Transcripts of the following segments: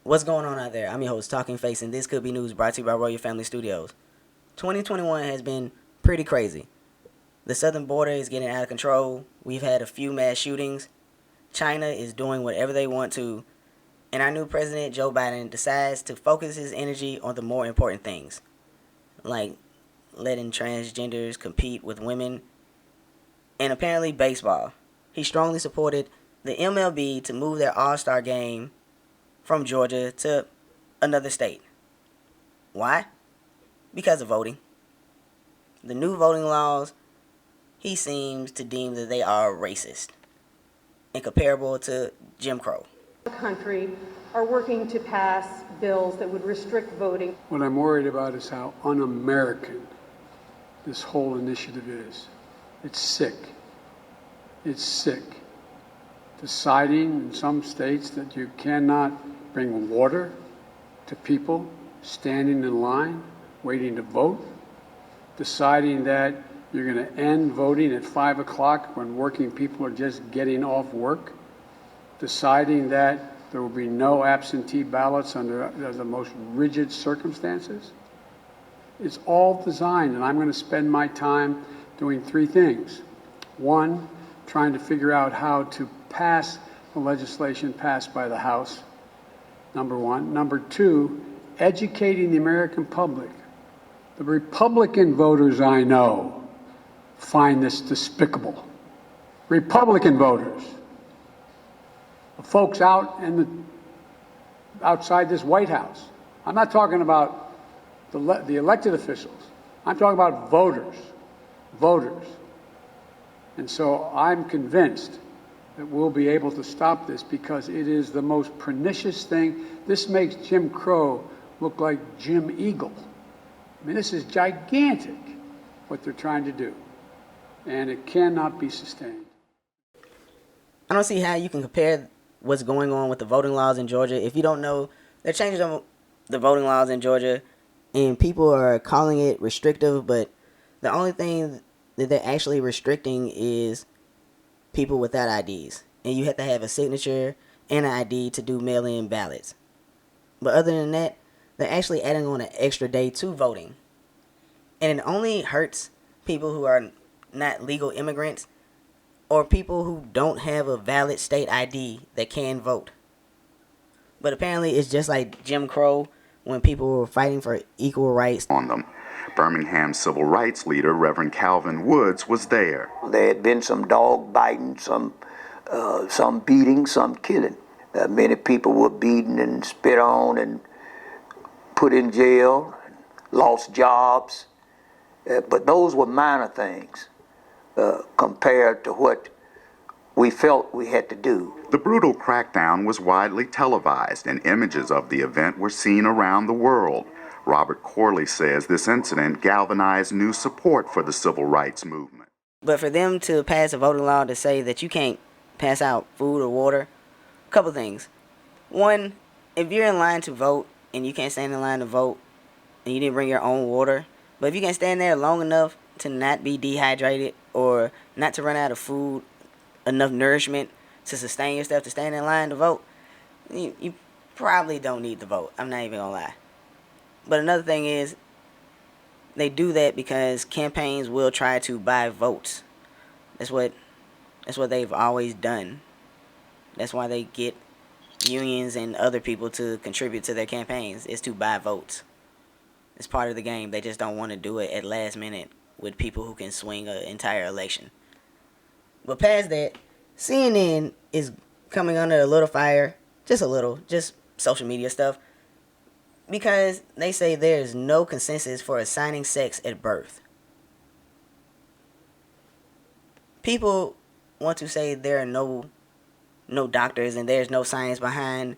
What's going on out there? I'm your host, Talking Face, and this could be news brought to you by Royal Family Studios. 2021 has been pretty crazy. The southern border is getting out of control. We've had a few mass shootings. China is doing whatever they want to. And our new president, Joe Biden, decides to focus his energy on the more important things, like letting transgenders compete with women, and apparently baseball. He strongly supported the MLB to move their All-Star game from Georgia to another state. Why? Because of voting. The new voting laws, he seems to deem that they are racist and comparable to Jim Crow. The country are working to pass bills that would restrict voting. What I'm worried about is how un-American this whole initiative is. It's sick. It's sick. Deciding in some states that you cannot bring water to people standing in line, waiting to vote. Deciding that you're going to end voting at 5 o'clock when working people are just getting off work. Deciding that there will be no absentee ballots under the most rigid circumstances. It's all designed, and I'm going to spend my time doing three things. One, trying to figure out how to pass the legislation passed by the House, number one. Number two, educating the American public. The Republican voters I know find this despicable. Republican voters. The folks outside this White House. I'm not talking about the elected officials. I'm talking about voters. Voters. And so I'm convinced that we'll be able to stop this because it is the most pernicious thing. This makes Jim Crow look like Jim Eagle. I mean, this is gigantic, what they're trying to do. And it cannot be sustained. I don't see how you can compare what's going on with the voting laws in Georgia. If you don't know, they're changing the voting laws in Georgia, and people are calling it restrictive, but the only thing that they're actually restricting is people without IDs. And you have to have a signature and an ID to do mail-in ballots. But other than that, they're actually adding on an extra day to voting. And it only hurts people who are not legal immigrants or people who don't have a valid state ID that can vote. But apparently it's just like Jim Crow when people were fighting for equal rights on them. Birmingham civil rights leader Reverend Calvin Woods was there. There had been some dog biting, some beating, some killing. Many people were beaten and spit on and put in jail, lost jobs. But those were minor things compared to what we felt we had to do. The brutal crackdown was widely televised, and images of the event were seen around the world. Robert Corley says this incident galvanized new support for the civil rights movement. But for them to pass a voting law to say that you can't pass out food or water, a couple things. One, if you're in line to vote and you can't stand in line to vote and you didn't bring your own water, but if you can stand there long enough to not be dehydrated or not to run out of food, enough nourishment to sustain yourself to stand in line to vote, you probably don't need to vote. I'm not even gonna lie. But another thing is, they do that because campaigns will try to buy votes. That's what they've always done. That's why they get unions and other people to contribute to their campaigns, is to buy votes. It's part of the game. They just don't want to do it at last minute with people who can swing an entire election. But past that, CNN is coming under a little fire, just a little, just social media stuff, because they say there is no consensus for assigning sex at birth. People want to say there are no doctors and there's no science behind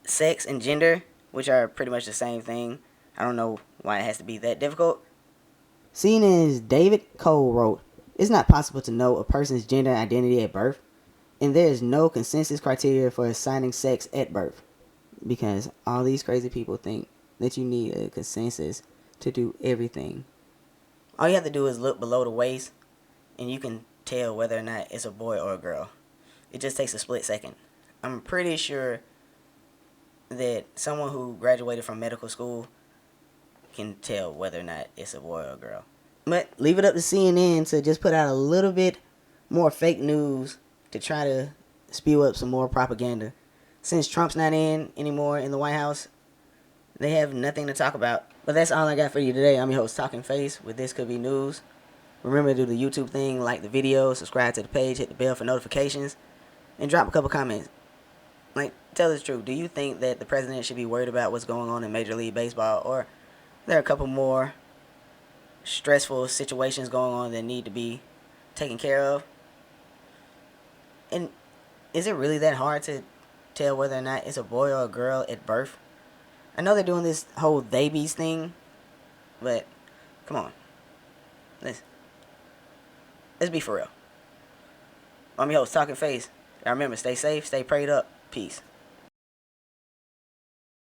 sex and gender, which are pretty much the same thing. I don't know why it has to be that difficult. CNN's David Cole wrote, "It's not possible to know a person's gender identity at birth, and there is no consensus criteria for assigning sex at birth." Because all these crazy people think that you need a consensus to do everything. All you have to do is look below the waist and you can tell whether or not it's a boy or a girl. It just takes a split second. I'm pretty sure that someone who graduated from medical school can tell whether or not it's a boy or a girl. But leave it up to CNN to just put out a little bit more fake news to try to spew up some more propaganda. Since Trump's not in anymore in the White House, they have nothing to talk about. But that's all I got for you today. I'm your host, Talking Face, with This Could Be News. Remember to do the YouTube thing, like the video, subscribe to the page, hit the bell for notifications, and drop a couple comments. Like, tell us the truth. Do you think that the president should be worried about what's going on in Major League Baseball, or there are a couple more stressful situations going on that need to be taken care of? And is it really that hard to tell whether or not it's a boy or a girl at birth? I know they're doing this whole babies thing, but come on. Let's be for real. I'm your host, Talking Face. Now remember, stay safe, stay prayed up. Peace.